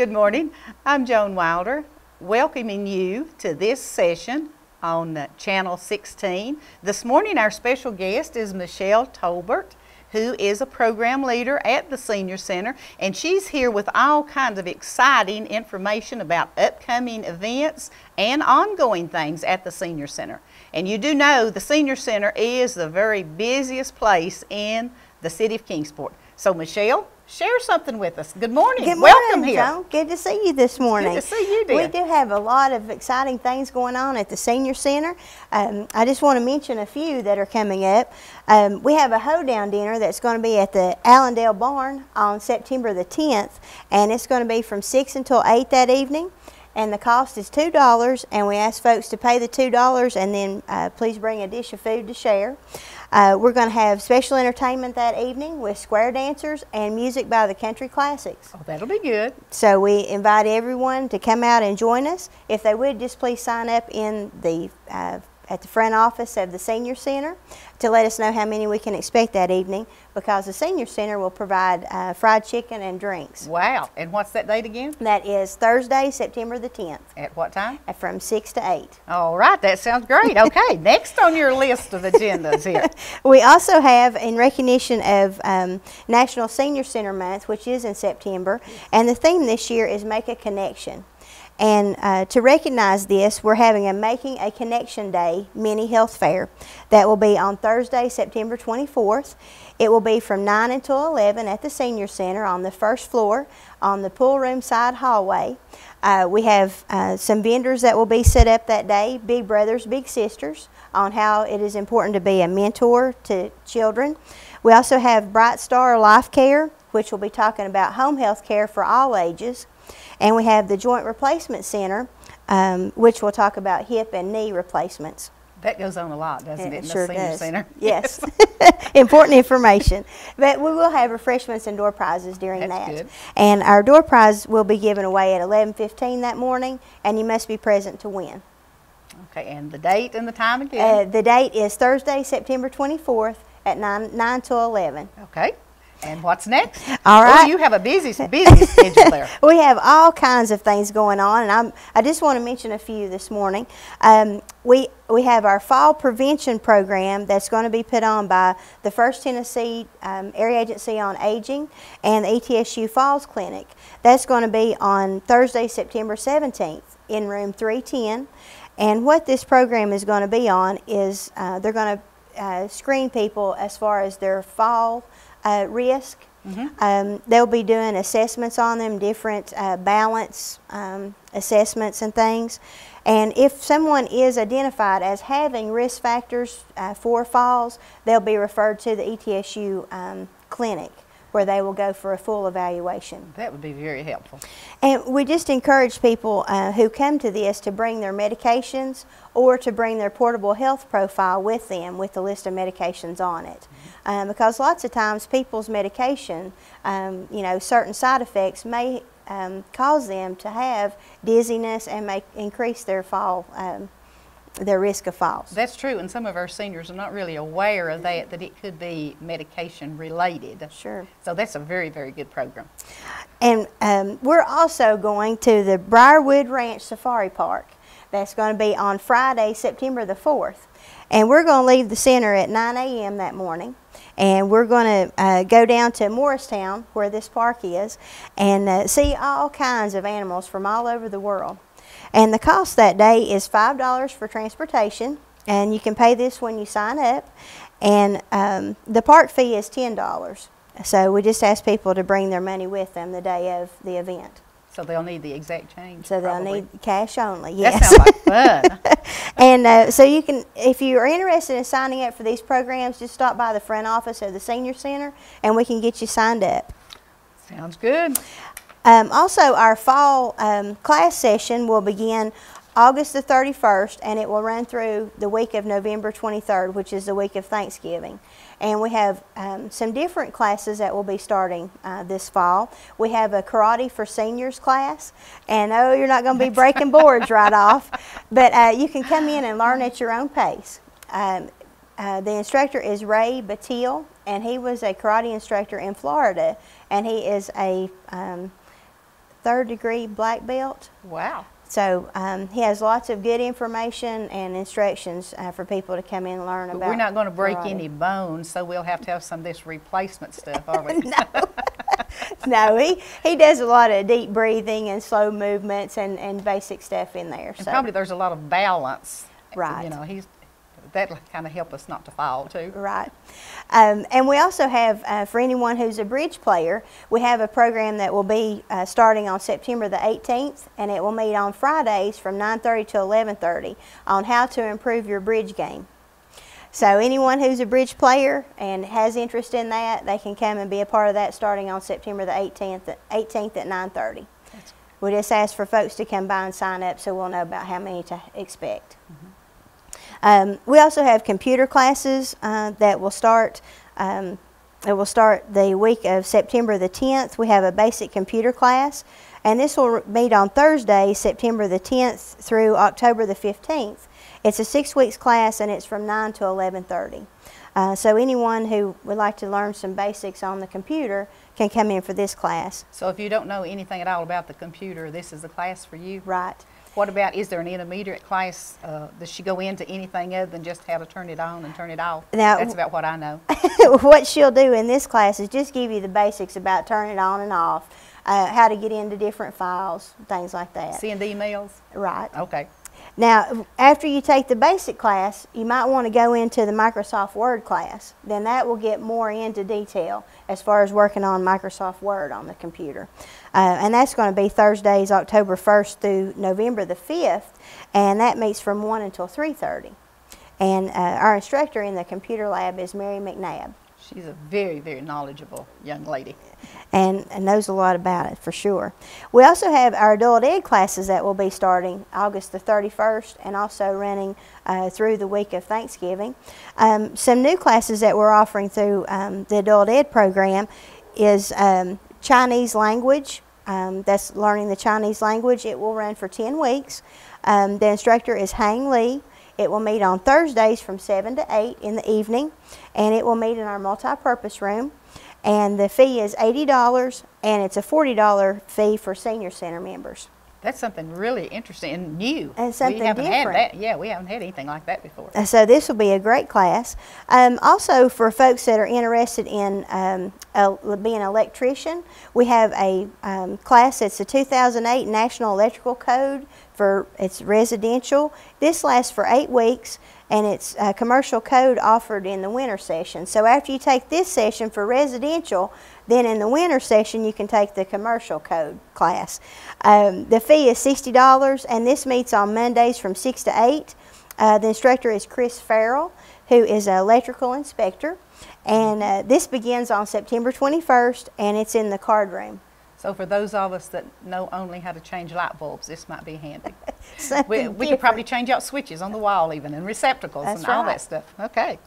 Good morning. I'm Joan Wilder, welcoming you to this session on Channel 16. This morning our special guest is Michelle Tolbert, who is a program leader at the Senior Center, and she's here with all kinds of exciting information about upcoming events and ongoing things at the Senior Center. And you do know the Senior Center is the very busiest place in the city of Kingsport. So Michelle, share something with us. Good morning. Good morning, welcome here. Joan. Good to see you this morning. Good to see you, dear. We do have a lot of exciting things going on at the Senior Center. I just want to mention a few that are coming up. We have a hoedown dinner that's going to be at the Allendale Barn on September the 10th, and it's going to be from 6 until 8 that evening. And the cost is $2, and we ask folks to pay the $2 and then please bring a dish of food to share. We're going to have special entertainment that evening with square dancers and music by the Country Classics. Oh, that'll be good. So we invite everyone to come out and join us. If they would, just please sign up in the at the front office of the Senior Center to let us know how many we can expect that evening, because the Senior Center will provide fried chicken and drinks. Wow. And what's that date again? That is Thursday, September the 10th. At what time? From 6 to 8. All right. That sounds great. Okay. Next on your list of agendas here. We also have, in recognition of National Senior Center Month, which is in September, and the theme this year is Make a Connection. And to recognize this, we're having a Making a Connection Day mini health fair that will be on Thursday, September 24th. It will be from 9 until 11 at the Senior Center on the first floor on the pool room side hallway. We have some vendors that will be set up that day, big brothers, big sisters, on how it is important to be a mentor to children. We also have Bright Star Life Care, which will be talking about home health care for all ages. And we have the Joint Replacement Center, which will talk about hip and knee replacements. That goes on a lot, doesn't it, in sure the Senior does. Center? Yes. Important information. But we will have refreshments and door prizes during That's that. good. And our door prize will be given away at 11:15 that morning, and you must be present to win. Okay, and the date and the time again? The date is Thursday, September 24th at 9 till 11. Okay. And what's next? All right. Oh, you have a busy schedule there. We have all kinds of things going on, and I just want to mention a few this morning. We have our fall prevention program that's going to be put on by the First Tennessee Area Agency on Aging and the ETSU Falls Clinic. That's going to be on Thursday, September 17th in room 310. And what this program is going to be on is they're going to screen people as far as their fall risk. Mm-hmm. They'll be doing assessments on them, different balance assessments and things. And if someone is identified as having risk factors for falls, they'll be referred to the ETSU clinic, where they will go for a full evaluation. That would be very helpful. And we just encourage people who come to this to bring their medications or to bring their portable health profile with them with the list of medications on it. Because lots of times people's medication, certain side effects may cause them to have dizziness and may increase their fall their risk of falls. That's true, and some of our seniors are not really aware of that it could be medication related. Sure. So that's a very, very good program. And we're also going to the Briarwood Ranch Safari Park. That's going to be on Friday, September the 4th. And we're going to leave the center at 9 a.m. that morning. And we're going to go down to Morristown, where this park is, and see all kinds of animals from all over the world. And the cost that day is $5 for transportation, and you can pay this when you sign up. And the park fee is $10. So we just ask people to bring their money with them the day of the event. So they'll need the exact change. So they'll probably need cash only, yes. That sounds like fun. And so you can, if you are interested in signing up for these programs, just stop by the front office of the Senior Center, and we can get you signed up. Sounds good. Also, our fall class session will begin August the 31st, and it will run through the week of November 23rd, which is the week of Thanksgiving. And we have some different classes that will be starting this fall. We have a Karate for Seniors class, and you're not going to be breaking boards right off, but you can come in and learn at your own pace. The instructor is Ray Batil, and he was a karate instructor in Florida, and he is a third degree black belt. Wow. So he has lots of good information and instructions for people to come in and learn about. We're not going to break karate. any bones, so we'll have to have some of this replacement stuff, are we? No, he does a lot of deep breathing and slow movements and basic stuff in there. And probably there's a lot of balance. Right. You know, that'll kind of help us not to fall too. Right. And we also have, for anyone who's a bridge player, we have a program that will be starting on September the 18th, and it will meet on Fridays from 9:30 to 11:30 on how to improve your bridge game. So anyone who's a bridge player and has interest in that, they can come and be a part of that starting on September the 18th at 9:30. We just ask for folks to come by and sign up so we'll know about how many to expect. We also have computer classes that will start. It will start the week of September the 10th. We have a basic computer class, and this will meet on Thursday, September the 10th through October the 15th. It's a 6-week class, and it's from 9 to 11:30. So anyone who would like to learn some basics on the computer can come in for this class. So if you don't know anything at all about the computer, this is the class for you? Right. What about, is there an intermediate class? Does she go into anything other than just how to turn it on and turn it off? Now, that's about what I know. What she'll do in this class is just give you the basics about turning it on and off, how to get into different files, things like that. Send emails? Right. Okay. Now, after you take the basic class, you might want to go into the Microsoft Word class. Then that will get more into detail as far as working on Microsoft Word on the computer. And that's going to be Thursdays, October 1st through November the 5th, and that meets from 1 until 3:30. And our instructor in the computer lab is Mary McNabb. She's a very, very knowledgeable young lady. And knows a lot about it for sure. We also have our adult ed classes that will be starting August the 31st and also running through the week of Thanksgiving. Some new classes that we're offering through the adult ed program is Chinese language. That's learning the Chinese language. It will run for 10 weeks. The instructor is Hang Lee. It will meet on Thursdays from 7 to 8 in the evening, and it will meet in our multi-purpose room. And the fee is $80, and it's a $40 fee for Senior Center members. That's something really interesting and new. And something we haven't different. Had that. Yeah, we haven't had anything like that before. So this will be a great class. Also, for folks that are interested in being an electrician, we have a class that's the 2008 National Electrical Code. It's residential. This lasts for 8 weeks, and it's a commercial code offered in the winter session. So after you take this session for residential, then in the winter session you can take the commercial code class. The fee is $60, and this meets on Mondays from 6 to 8. The instructor is Chris Farrell, who is an electrical inspector, and this begins on September 21st, and it's in the card room. So for those of us that know only how to change light bulbs, this might be handy. We could different. probably change out switches on the wall even, and receptacles. That's and all right. that stuff. Okay.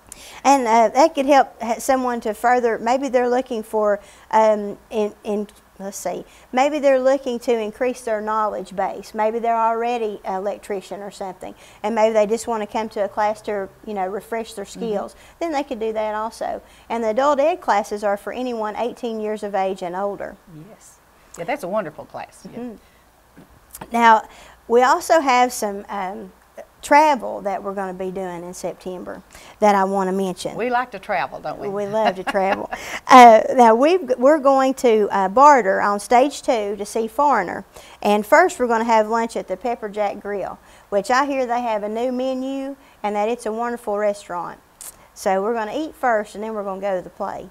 And that could help someone to further, maybe they're looking for, let's see, maybe they're looking to increase their knowledge base. Maybe they're already an electrician or something, and maybe they just want to come to a class to, refresh their skills. Then they could do that also. And the adult ed classes are for anyone 18 years of age and older. Yes. Yeah, that's a wonderful class. Yeah. Now, we also have some travel that we're going to be doing in September that I want to mention. We like to travel, don't we? We love to travel. Now, we're going to Barter on stage 2 to see Foreigner. And first, we're going to have lunch at the Pepper Jack Grill, which I hear they have a new menu and that it's a wonderful restaurant. So we're going to eat first, and then we're going to go to the play.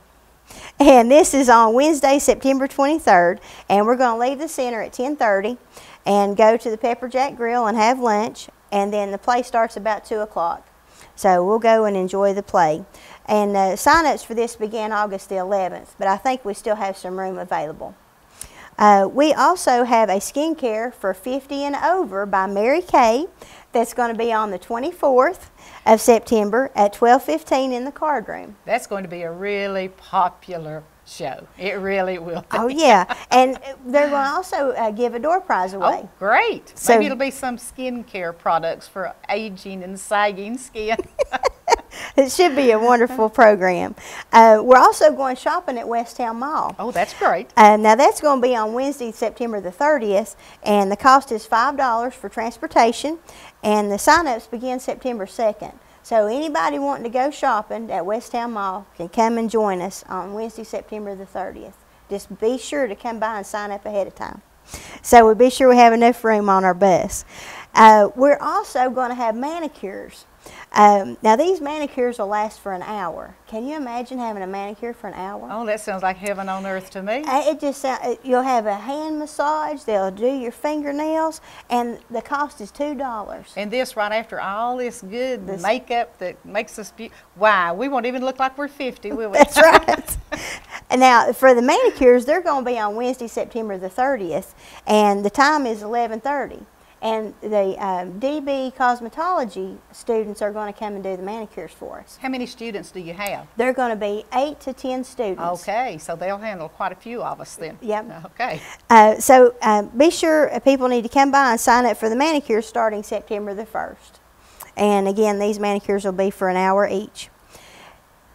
And this is on Wednesday, September 23rd, and we're going to leave the center at 10:30 and go to the Pepper Jack Grill and have lunch, and then the play starts about 2 o'clock. So we'll go and enjoy the play. And sign-ups for this began August the 11th, but I think we still have some room available. We also have a skincare for 50 and over by Mary Kay that's going to be on the 24th of September at 12:15 in the card room. That's going to be a really popular show. It really will be. Oh, yeah. And they're going to also give a door prize away. Oh, great. So, maybe it'll be some skincare products for aging and sagging skin. It should be a wonderful program. We're also going shopping at Westtown Mall. Oh, that's great. Now that's going to be on Wednesday, September the 30th, and the cost is $5 for transportation, and the sign-ups begin September 2nd. So anybody wanting to go shopping at Westtown Mall can come and join us on Wednesday, September the 30th. Just be sure to come by and sign up ahead of time. So we'll be sure we have enough room on our bus. We're also going to have manicures. Now these manicures will last for an hour. Can you imagine having a manicure for an hour? Oh, that sounds like heaven on earth to me. It just you'll have a hand massage. They'll do your fingernails, and the cost is $2. And this right after all this good makeup that makes us wow, we won't even look like we're 50, will we? That's right. And now for the manicures, they're going to be on Wednesday, September the 30th, and the time is 11:30. And the DB cosmetology students are going to come and do the manicures for us. How many students do you have? They're going to be 8 to 10 students. Okay, so they'll handle quite a few of us then. Yep. Okay. So be sure people need to come by and sign up for the manicures starting September the 1st. And again, these manicures will be for an hour each.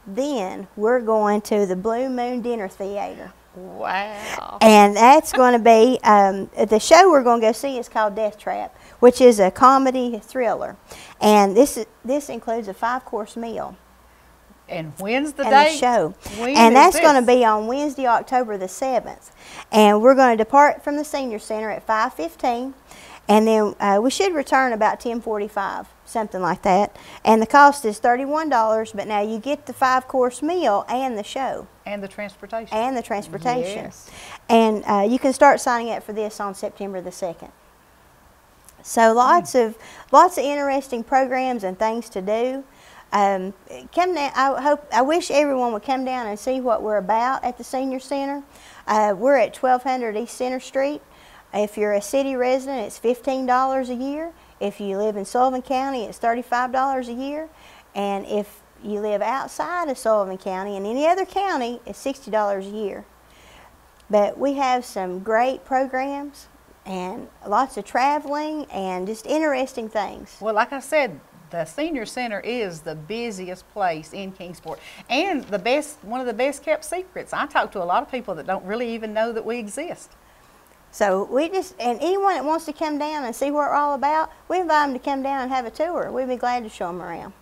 Then we're going to the Blue Moon Dinner Theater. Wow. And that's going to be, the show we're going to go see is called Death Trap, which is a comedy thriller. And this includes a 5-course meal. And when's the and date? The show. When and that's is going to be on Wednesday, October the 7th. And we're going to depart from the Senior Center at 5:15. And then we should return about 10:45, something like that. And the cost is $31, but now you get the 5-course meal and the show. And the transportation. And the transportation. Yes. And you can start signing up for this on September the 2nd. So lots of interesting programs and things to do. Come down, I wish everyone would come down and see what we're about at the Senior Center. We're at 1200 East Center Street. If you're a city resident, it's $15 a year. If you live in Sullivan County, it's $35 a year. And if you live outside of Sullivan County, in any other county, it's $60 a year. But we have some great programs and lots of traveling and just interesting things. Well, like I said, the Senior Center is the busiest place in Kingsport and one of the best kept secrets. I talk to a lot of people that don't really even know that we exist. So and anyone that wants to come down and see what we're all about, we invite them to come down and have a tour. We'd be glad to show them around.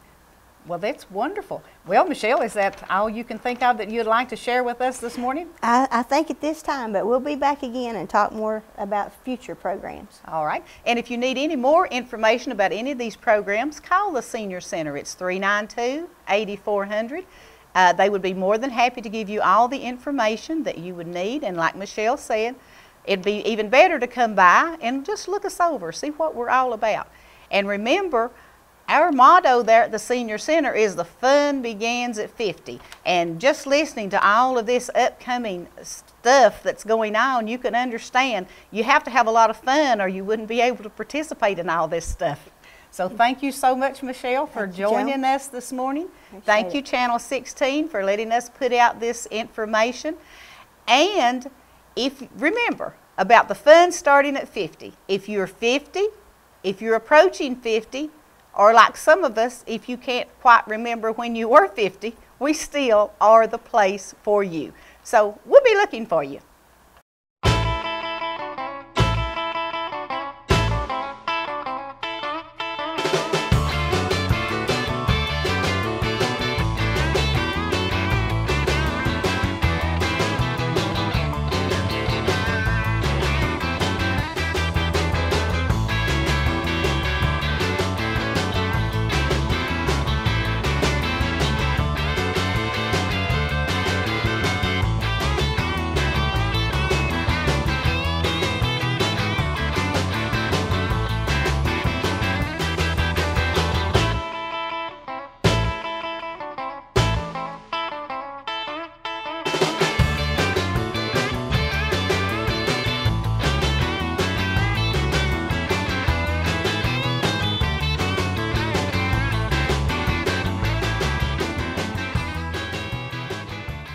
Well, that's wonderful. Well, Michelle, is that all you can think of that you'd like to share with us this morning? I think at this time, but we'll be back again and talk more about future programs. All right. And if you need any more information about any of these programs, call the Senior Center. It's 392-8400. They would be more than happy to give you all the information that you would need. And like Michelle said, it'd be even better to come by and just look us over, see what we're all about. And remember, our motto there at the Senior Center is the fun begins at 50. And just listening to all of this upcoming stuff that's going on, you can understand you have to have a lot of fun or you wouldn't be able to participate in all this stuff. So thank you so much, Michelle, for joining us this morning. Thank you, Channel 16, for letting us put out this information. And remember about the fun starting at 50. If you're 50, if you're approaching 50, or like some of us, if you can't quite remember when you were 50, we still are the place for you. So we'll be looking for you.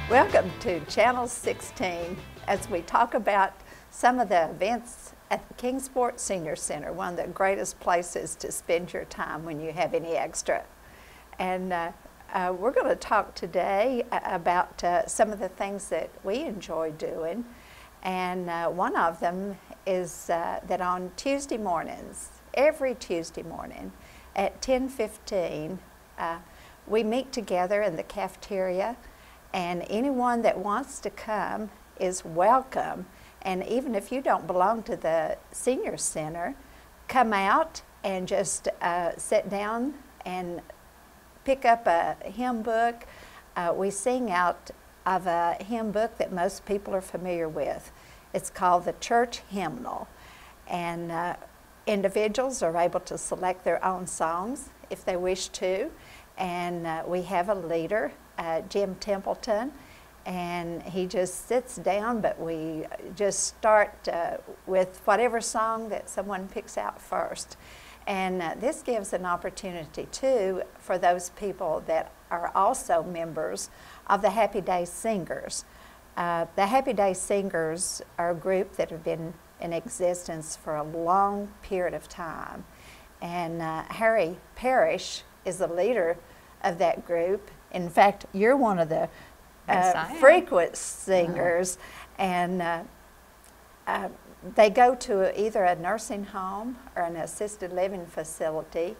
Welcome to Channel 16 as we talk about some of the events at the Kingsport Senior Center, one of the greatest places to spend your time when you have any extra. And we're going to talk today about some of the things that we enjoy doing. And one of them is that on Tuesday mornings, every Tuesday morning at 10:15, we meet together in the cafeteria, and anyone that wants to come is welcome. And even if you don't belong to the Senior Center, come out and just sit down and pick up a hymn book. We sing out of a hymn book that most people are familiar with. It's called the Church Hymnal. And individuals are able to select their own songs if they wish to. And we have a leader, Jim Templeton, and he just sits down, but we just start with whatever song that someone picks out first. And this gives an opportunity, too, for those people that are also members of the Happy Day Singers. The Happy Day Singers are a group that have been in existence for a long period of time. And Harry Parrish is the leader of that group. In fact, you're one of the frequent singers. And they go to either a nursing home or an assisted living facility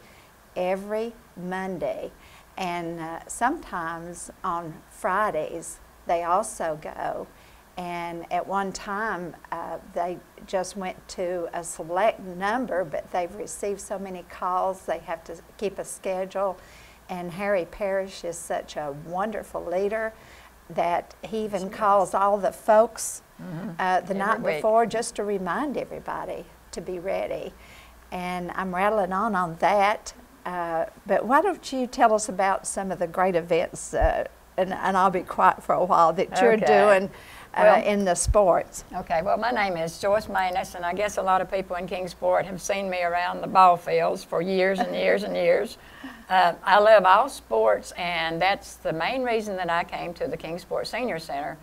every Monday. And sometimes on Fridays they also go. And at one time they just went to a select number, but they've received so many calls they have to keep a schedule. And Harry Parrish is such a wonderful leader that he even calls all the folks the night before just to remind everybody to be ready. And I'm rattling on that, but why don't you tell us about some of the great events, and I'll be quiet for a while, that you're doing in the sports. Okay, well, my name is Joyce Maness, and I guess a lot of people in Kingsport have seen me around the ball fields for years and years and years. I love all sports, and that's the main reason that I came to the Kingsport Senior Center,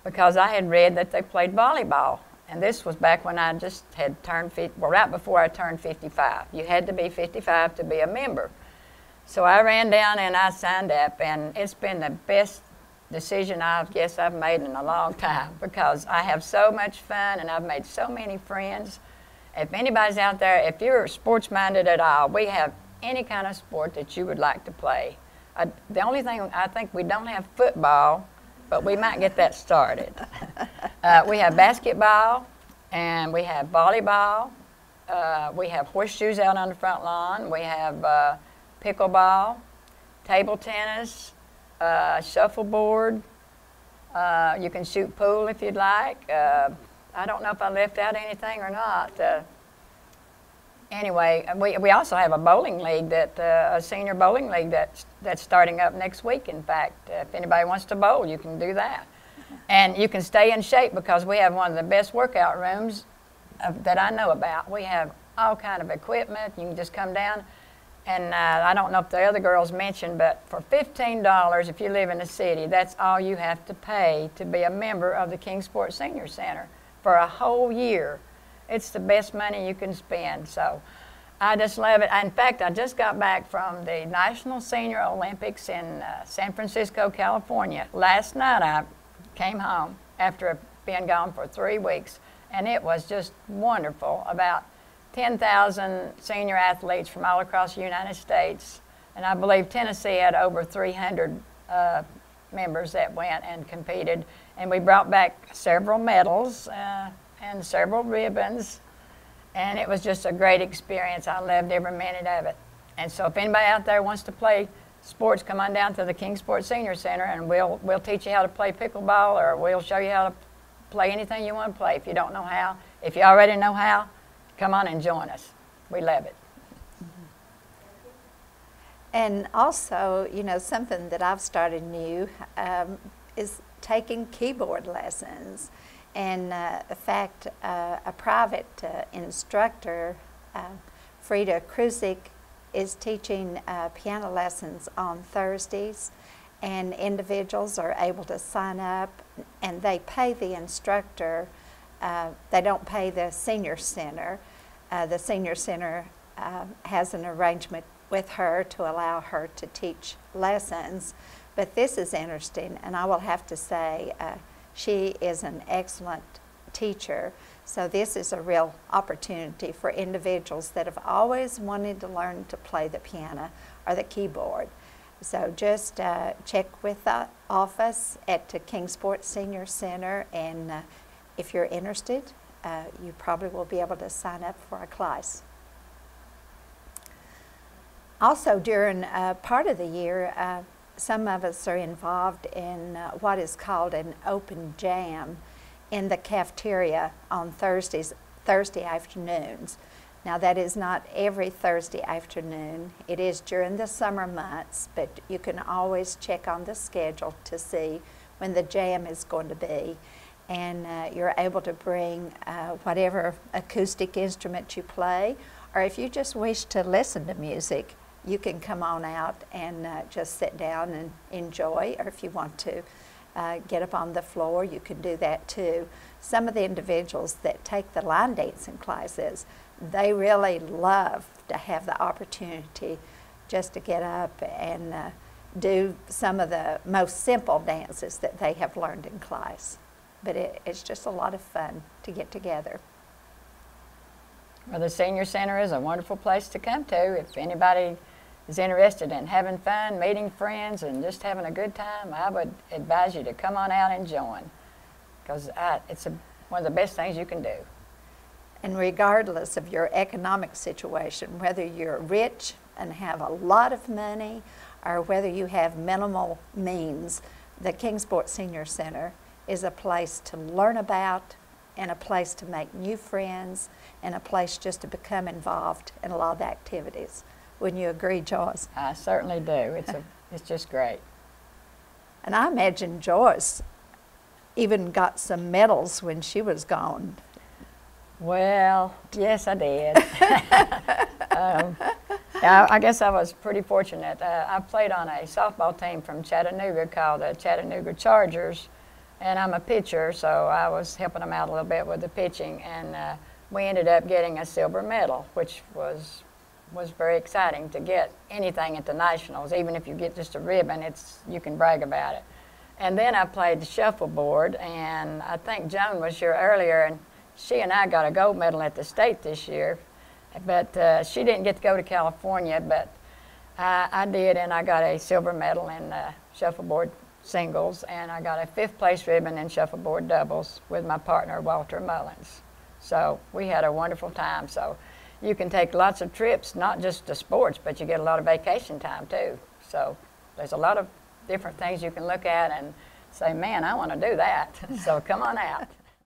because I had read that they played volleyball. And this was back when I just had turned 50, well, right before I turned 55. You had to be 55 to be a member. So I ran down and I signed up, and it's been the best decision I guess I've made in a long time, because I have so much fun and I've made so many friends. If anybody's out there, if you're sports-minded at all, we have any kind of sport that you would like to play. The only thing, I think we don't have football, but we might get that started. We have basketball, and we have volleyball. We have horseshoes out on the front lawn. We have pickleball, table tennis, shuffleboard. You can shoot pool if you'd like. I don't know if I left out anything or not. Anyway, we also have a bowling league, a senior bowling league that's starting up next week. In fact, if anybody wants to bowl, you can do that. And you can stay in shape, because we have one of the best workout rooms that I know about. We have all kind of equipment. You can just come down. And I don't know if the other girls mentioned, but for $15, if you live in the city, that's all you have to pay to be a member of the Kingsport Senior Center for a whole year. It's the best money you can spend. So I just love it. In fact, I just got back from the National Senior Olympics in San Francisco, California. Last night I came home after being gone for 3 weeks, and it was just wonderful. About 10,000 senior athletes from all across the United States, and I believe Tennessee had over 300 members that went and competed, and we brought back several medals and several ribbons, and it was just a great experience. I loved every minute of it. And so if anybody out there wants to play sports, come on down to the Kingsport Senior Center, and we'll teach you how to play pickleball, or we'll show you how to play anything you want to play if you don't know how. If you already know how, come on and join us. We love it. And also, you know, something that I've started new is taking keyboard lessons. And in fact, a private instructor, Frida Kruzik, is teaching piano lessons on Thursdays, and individuals are able to sign up, and they pay the instructor. They don't pay the Senior Center. The Senior Center has an arrangement with her to allow her to teach lessons. But this is interesting, and I will have to say she is an excellent teacher. So this is a real opportunity for individuals that have always wanted to learn to play the piano or the keyboard. So just check with the office at the Kingsport Senior Center, and if you're interested, you probably will be able to sign up for a class. Also, during part of the year, some of us are involved in what is called an open jam in the cafeteria on Thursday afternoons. Now, that is not every Thursday afternoon. It is during the summer months, but you can always check on the schedule to see when the jam is going to be. And you're able to bring whatever acoustic instrument you play, or if you just wish to listen to music, you can come on out and just sit down and enjoy, or if you want to get up on the floor, you can do that too. Some of the individuals that take the line dancing classes, they really love to have the opportunity just to get up and do some of the most simple dances that they have learned in class. But it's just a lot of fun to get together. Well, the Senior Center is a wonderful place to come to. If anybody is interested in having fun, meeting friends, and just having a good time, I would advise you to come on out and join, because it's one of the best things you can do. And regardless of your economic situation, whether you're rich and have a lot of money, or whether you have minimal means, the Kingsport Senior Center is a place to learn about, and a place to make new friends, and a place just to become involved in a lot of the activities. Wouldn't you agree, Joyce? I certainly do. It's just great. And I imagine Joyce even got some medals when she was gone. Well, yes, I did. Yeah, I guess I was pretty fortunate. I played on a softball team from Chattanooga called the Chattanooga Chargers, and I'm a pitcher, so I was helping them out a little bit with the pitching, and we ended up getting a silver medal, which was very exciting to get anything at the Nationals. Even if you get just a ribbon, you can brag about it. And then I played the shuffleboard, and I think Joan was here earlier, and she and I got a gold medal at the state this year, but she didn't get to go to California, but I did, and I got a silver medal in shuffleboard singles, and I got a 5th place ribbon in shuffleboard doubles with my partner, Walter Mullins. So we had a wonderful time. So you can take lots of trips, not just to sports, but you get a lot of vacation time too. So there's a lot of different things you can look at and say, man, I want to do that. So come on out.